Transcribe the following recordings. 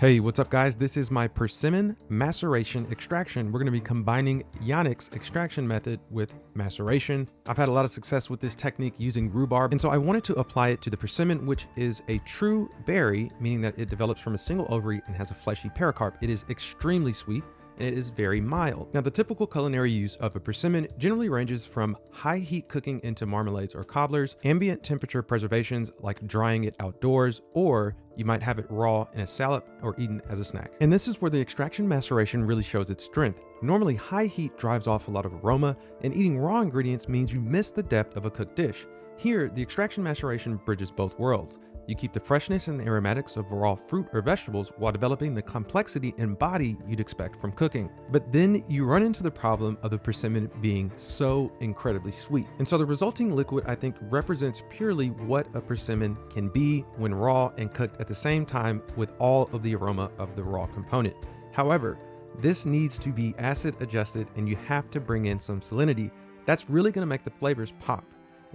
Hey, what's up guys? This is my Persimmon Maceration-Extraction. We're going to be combining Yannick's extraction method with maceration. I've had a lot of success with this technique using rhubarb, and so I wanted to apply it to the persimmon, which is a true berry, meaning that it develops from a single ovary and has a fleshy pericarp. It is extremely sweet, and it is very mild. Now, the typical culinary use of a persimmon generally ranges from high heat cooking into marmalades or cobblers, ambient temperature preservations like drying it outdoors, or you might have it raw in a salad or eaten as a snack. And this is where the extraction maceration really shows its strength. Normally, high heat drives off a lot of aroma, and eating raw ingredients means you miss the depth of a cooked dish. Here, the extraction maceration bridges both worlds. You keep the freshness and aromatics of raw fruit or vegetables while developing the complexity and body you'd expect from cooking. But then you run into the problem of the persimmon being so incredibly sweet. And so the resulting liquid, I think, represents purely what a persimmon can be when raw and cooked at the same time with all of the aroma of the raw component. However, this needs to be acid adjusted, and you have to bring in some salinity. That's really going to make the flavors pop.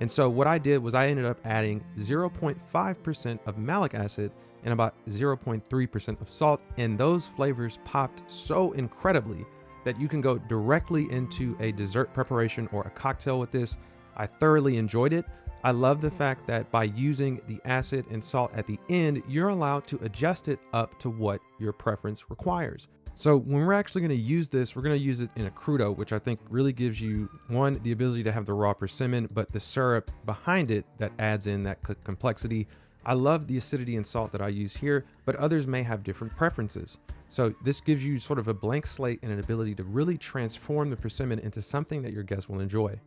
And so what I did was I ended up adding 0.5% of malic acid and about 0.3% of salt, and those flavors popped so incredibly that you can go directly into a dessert preparation or a cocktail with this. I thoroughly enjoyed it. I love the fact that by using the acid and salt at the end, you're allowed to adjust it up to what your preference requires. So when we're actually going to use this, we're going to use it in a crudo, which I think really gives you, one, the ability to have the raw persimmon, but the syrup behind it that adds in that cooked complexity. I love the acidity and salt that I use here, but others may have different preferences. So this gives you sort of a blank slate and an ability to really transform the persimmon into something that your guests will enjoy.